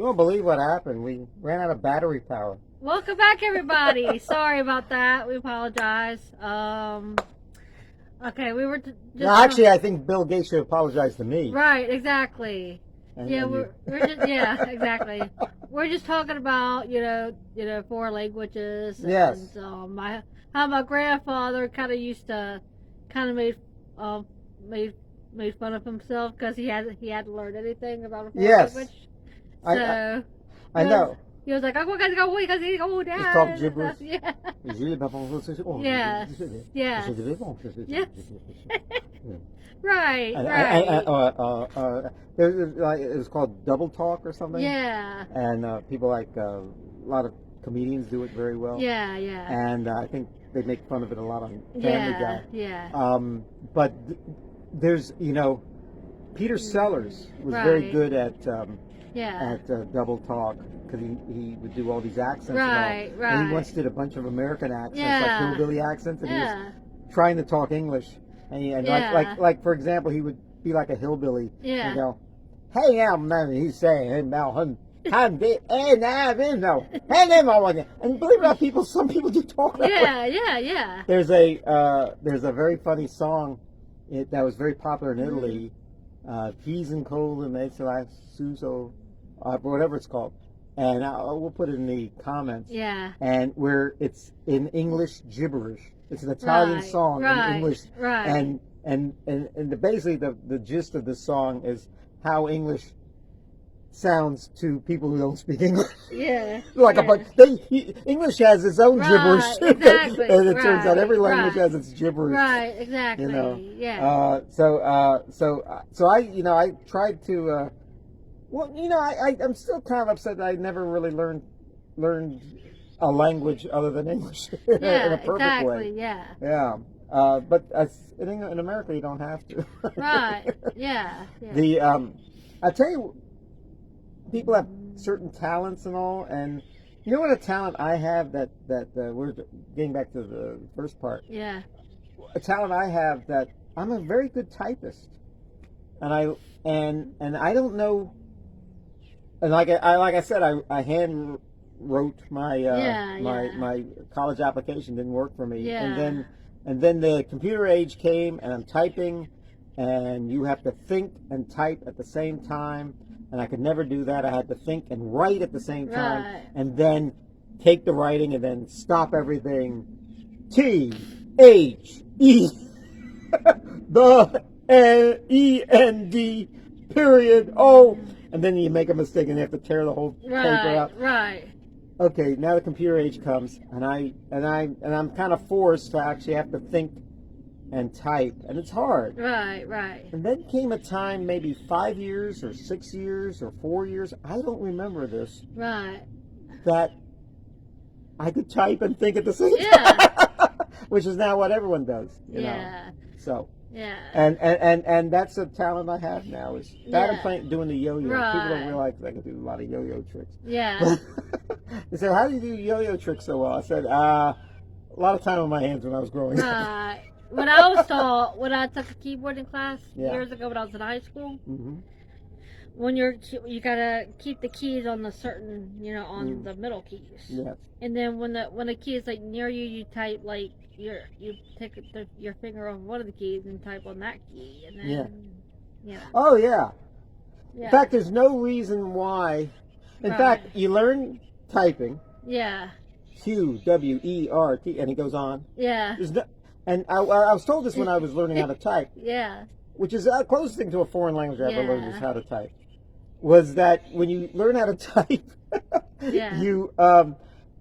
You won't believe what happened. We ran out of battery power. Welcome back, everybody. Sorry about that. We apologize. Okay, we were just No, actually, I think Bill Gates should apologize to me. right, exactly. And, Yeah, and we're just exactly. We're just talking about foreign languages and Yes. How my grandfather kind of used to uh, made made fun of himself because he hadn't learned anything about a foreign Yes. language. I So I know. he was like, "I'm going to go away because he's going down." It's called gibberish. Yeah. Yes. Yes. Yes. Right. And Right. it was called double talk or something. Yeah. And people like a lot of comedians do it very well. Yeah. Yeah. And I think they make fun of it a lot on Family Guy. Yeah. But there's Peter Sellers was very Right. good at Yeah. double talk because he would do all these accents Right. and all. Right. And he once did a bunch of American accents, Yeah. like hillbilly accents, and he Yeah. was trying to talk English. And, Yeah. like for example, he would be like a hillbilly. Yeah. And go, "Hey now, man," he's saying, "Hey now, hun, and believe it or not, some people do talk that way. Yeah. There's a very funny song that was very popular in Italy, Peas and Coal and Suso, whatever it's called, and we'll put it in the comments. Yeah. And where it's in English gibberish. It's an Italian song in English, Right. and basically the gist of the song is how English sounds to people who don't speak English. Yeah. Like yeah. a bunch. English has its own gibberish, Exactly. and it turns out every Right, language right. has its gibberish. Right. Exactly. Yeah. So I tried to. I'm still kind of upset that I never really learned a language other than English in a perfect way. Yeah. Yeah. But in America, you don't have to. Right. Yeah. I tell you, people have certain talents and all, and you know what a talent I have that we're getting back to the first part. Yeah. A talent I have that I'm a very good typist, and I don't know, and like I said, I hand wrote my my college application, didn't work for me, Yeah. and then the computer age came, and I'm typing, and you have to think and type at the same time. And I could never do that. I had to think and write at the same time, Right. and then take the writing and then stop everything. THE the END period O, and then you make a mistake and you have to tear the whole paper out. Right. Okay, now the computer age comes, and I'm kind of forced to actually have to think and type, and it's hard. Right. And then came a time, maybe 5 years or 6 years or 4 years, I don't remember this, Right. that I could type and think at the same Yeah. time, which is now what everyone does. You know? Yeah. So, Yeah. and that's a talent I have now, is that Yeah. and doing the yo-yo. People Right. don't realize I can do a lot of yo-yo tricks. Yeah. They said, "How do you do yo-yo tricks so well?" I said, a lot of time on my hands when I was growing up. Right. When I was taught, when I took a keyboarding class Yeah. years ago when I was in high school, Hmm. when you gotta keep the keys on the certain, on the middle keys. Yes. And then when the key is like near you, you type like you take your finger over one of the keys and type on that key, and then Oh, yeah. yeah. In fact, there's no reason why. In Right. fact, you learn typing, Yeah. QWERT, and it goes on. Yeah. There's no, and I was told this when I was learning how to type, Yeah. which is the closest thing to a foreign language I ever learned Yeah. is how to type. Was that when you learn how to type, Yeah. you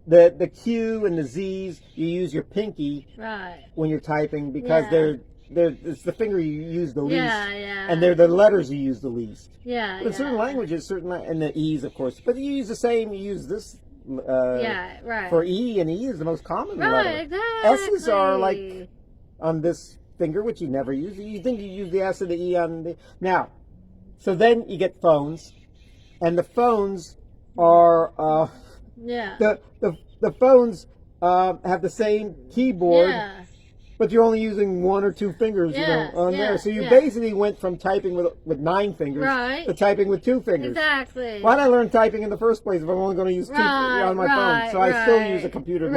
the Q and the Z's, you use your pinky Right. when you're typing because Yeah. it's the finger you use the least, Yeah. and they're the letters you use the least. Yeah. But in certain languages, and the E's, of course, but you use the same. You use this Yeah. Right. for E, and E is the most common letter. Right. Exactly. S's are like on this finger, which you never use. You think you use the S and the E on the now. So then you get phones, and the phones are Yeah. the phones have the same keyboard Yeah. but you're only using 1 or 2 fingers, on there. So you basically went from typing with 9 fingers to typing with 2 fingers. Exactly. Why'd I learn typing in the first place if I'm only going to use 2 on my phone? So I still use a computer,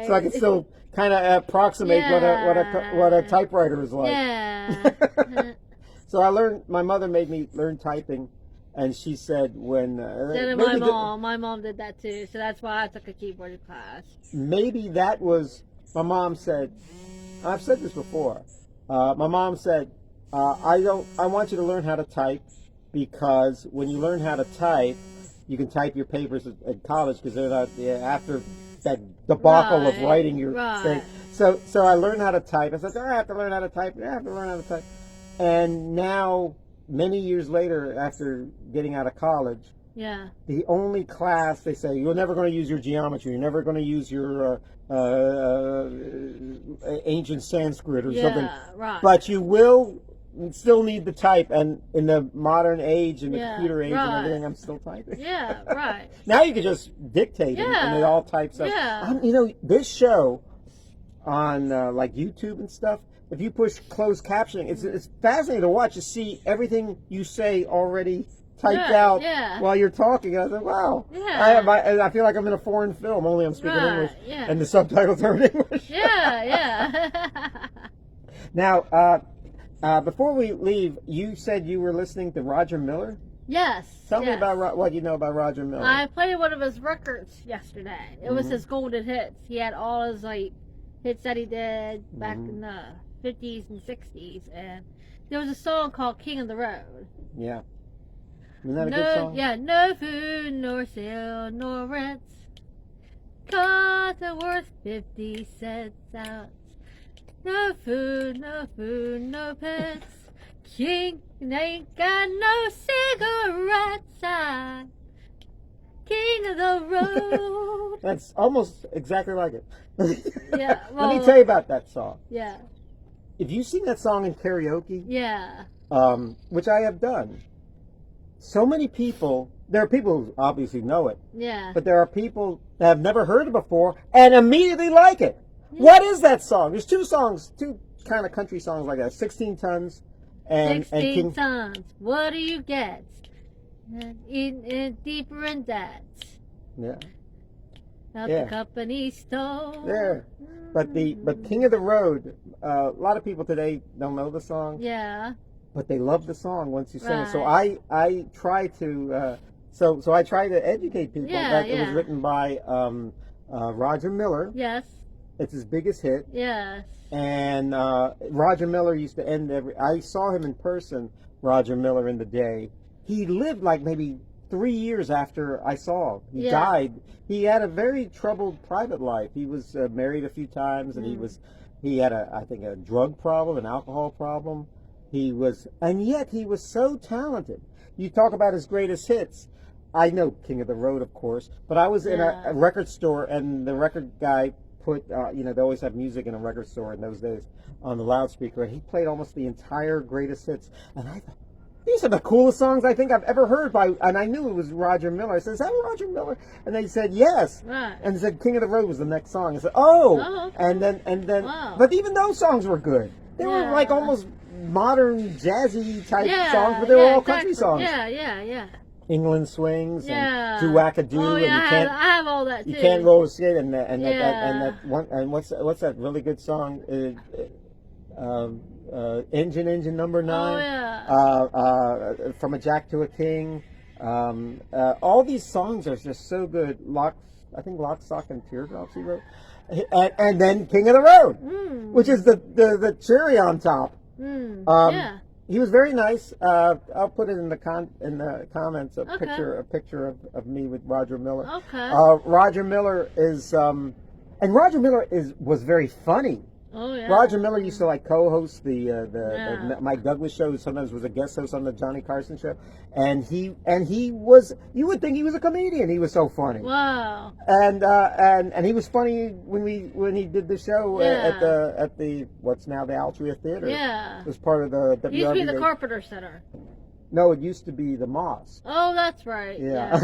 so I can still kind of approximate what a typewriter is like. Yeah. So my mother made me learn typing, and she said when my mom did that too, so that's why I took a keyboard class. Maybe that was, my mom said, I've said this before, my mom said, I want you to learn how to type, because when you learn how to type, you can type your papers at college, because they're not, after that debacle of writing your thing. So I learned how to type. I said, I have to learn how to type. I have to learn how to type. And now, many years later, after getting out of college, the only class they say, you're never going to use your geometry. You're never going to use your ancient Sanskrit or something. Right. But you will still need to type, and in the modern age, in the computer age and everything, I'm still typing. Yeah, right. Now you can just dictate and it all types up. Yeah. This show on like YouTube and stuff, if you push closed captioning, it's fascinating to watch, to see everything you say already typed out while you're talking. I was like, wow. Yeah. I feel like I'm in a foreign film, only I'm speaking English, and the subtitles are in English. Yeah. Now, before we leave, you said you were listening to Roger Miller? Yes. Tell me about what you know about Roger Miller. I played one of his records yesterday. It was his golden hits. He had all his hits that he did back in the 50s and 60s, and there was a song called King of the Road. Yeah. Isn't that a good song? Yeah, no food, nor sale, nor rents. Costs are worth 50 cents out. No food, no pets. King ain't got no cigarettes. King of the road. That's almost exactly like it. Yeah. Well, let me tell you about that song. Yeah. If you sing that song in karaoke, yeah, which I have done, so many people. There are people who obviously know it. Yeah. But there are people that have never heard it before and immediately like it. Yeah. What is that song? There's 2 songs, 2 kind of country songs like that. 16 Tons and 16 Tons. What do you get? In deeper in that. Yeah. Out the company store. There. But King of the Road, a lot of people today don't know the song. Yeah. But they love the song once you sing it. So I try to so I try to educate people that it was written by Roger Miller. Yes. It's his biggest hit. Yes. And Roger Miller used to end I saw him in person, Roger Miller, in the day. He lived like maybe 3 years after I saw him. He died. He had a very troubled private life. He was married a few times, and he had I think a drug problem, an alcohol problem. And yet he was so talented. You talk about his greatest hits. I know King of the Road, of course, but I was in a record store, and the record guy put, they always have music in a record store in those days on the loudspeaker, and he played almost the entire greatest hits. And I thought, these are the coolest songs I think I've ever heard and I knew it was Roger Miller. I said, is that Roger Miller? And they said, yes. Right. And they said, King of the Road was the next song. I said, oh. Okay. And then, wow. But even those songs were good. They were like almost modern jazzy type songs, but they were all country songs. Yeah. England Swings and Do Wackadoo. Oh, yeah, and I have all that too. You Can't Roller Skate that one, and what's that really good song? Engine Number 9. Oh yeah. From a Jack to a King. All these songs are just so good. I think Lock, Stock, and Teardrops he wrote. And then King of the Road, which is the cherry on top. He was very nice. I'll put it in the comments a picture of me with Roger Miller. Okay. Roger Miller is and Roger Miller was very funny. Oh yeah. Roger Miller used to co-host the Mike Douglas show. Sometimes was a guest host on the Johnny Carson show, and he was, you would think he was a comedian. He was so funny. Wow. And he was funny when he did the show at the what's now the Altria Theater. Yeah. It was part of the WRB. It used to be the Carpenter Center. No, it used to be the Mosque. Oh, that's right. Yeah.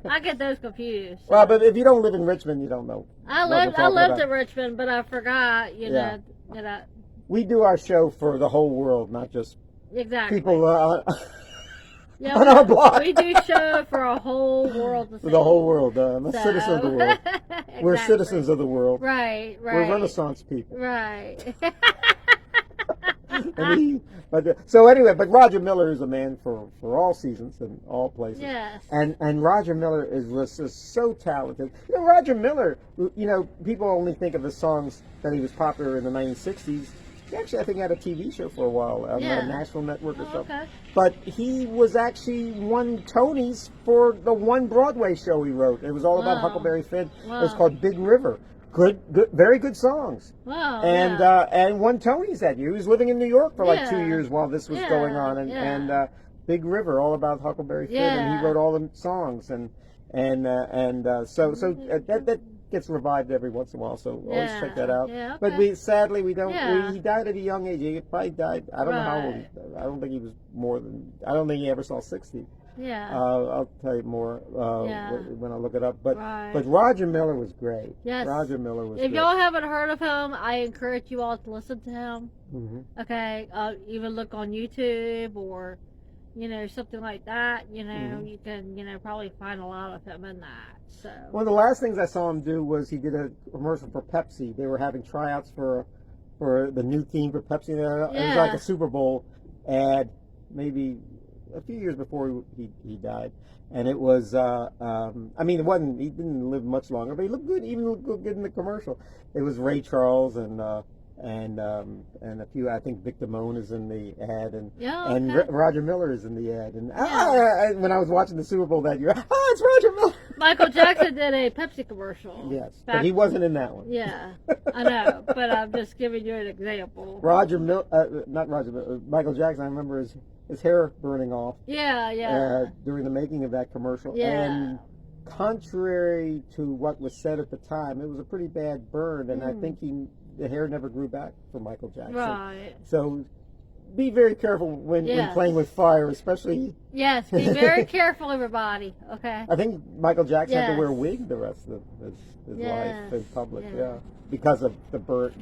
I get those confused. Well, but if you don't live in Richmond, you don't know. I lived in Richmond, but I forgot, we do our show for the whole world, not just Exactly. people Yeah, on our block. We do show for a whole world to see. For the whole world. I'm a citizen of the world. Exactly. We're citizens of the world. Right. We're Renaissance people. Right. So anyway, but Roger Miller is a man for all seasons and all places. Yes. And Roger Miller was just so talented. Roger Miller, people only think of his songs that he was popular in the 1960s. He actually, I think, had a TV show for a while on the National Network or something. Okay. But he was actually won Tonys for the one Broadway show he wrote. It was all about Huckleberry Finn. Wow. It was called Big River. Good, very good songs. Wow. And won Tonys that year. He was living in New York for like 2 years while this was going on. And Big River, all about Huckleberry Finn, and he wrote all the songs. So that gets revived every once in a while. So always check that out. Yeah, okay. But we don't. He died at a young age. He probably died. I don't know how old. I don't think he was more than. I don't think he ever saw 60. Yeah. I'll tell you more when I look it up. But Roger Miller was great. Yes. Roger Miller was great. If y'all haven't heard of him, I encourage you all to listen to him. Mm-hmm. Okay. Even look on YouTube or, something like that. You can, probably find a lot of him in that. So. One of the last things I saw him do was he did a commercial for Pepsi. They were having tryouts for the new team for Pepsi. It was like a Super Bowl ad, maybe a few years before he died, and it was he didn't live much longer, but he looked good, even looked good in the commercial. It was Ray Charles and a few, I think Vic Damone is in the ad, and Roger Miller is in the ad, and when I was watching the Super Bowl that year, it's Roger Miller. Michael Jackson did a Pepsi commercial. Yes, but he wasn't in that one. Yeah, I know, but I'm just giving you an example. Michael Jackson, I remember his hair burning off. During the making of that commercial. Yeah. And contrary to what was said at the time, it was a pretty bad burn, and I think the hair never grew back for Michael Jackson. Right. So be very careful when playing with fire, especially. Yes, be very careful, everybody. Okay. I think Michael Jackson had to wear a wig the rest of his life in public. Yeah. Because of the burnt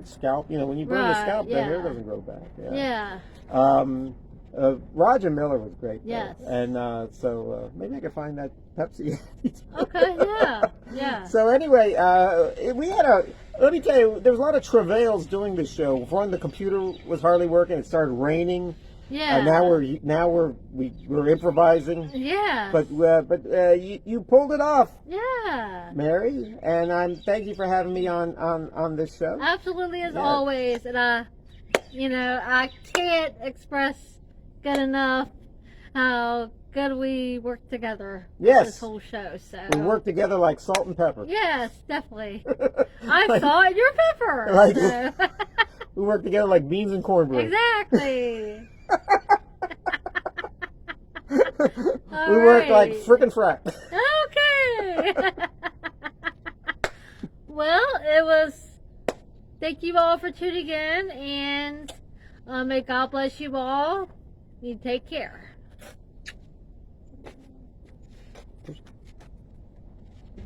scalp. When you burn the scalp, the hair doesn't grow back. Yeah. Roger Miller was great. Yes. And so maybe I could find that Pepsi. Okay, yeah. So anyway, let me tell you, there was a lot of travails doing this show. One, the computer was hardly working. It started raining. Yeah. Now we're improvising. Yeah. But you pulled it off. Yeah. Mary, and thank you for having me on this show. Absolutely, as always. And I can't express good enough how good we work together. Yes. This whole show. So we work together like salt and pepper. Yes, definitely. I salt and you're pepper. We work together like beans and cornbread. Exactly. We work like frickin' frack. Okay. Well, it was. Thank you all for tuning in, and may God bless you all. You take care.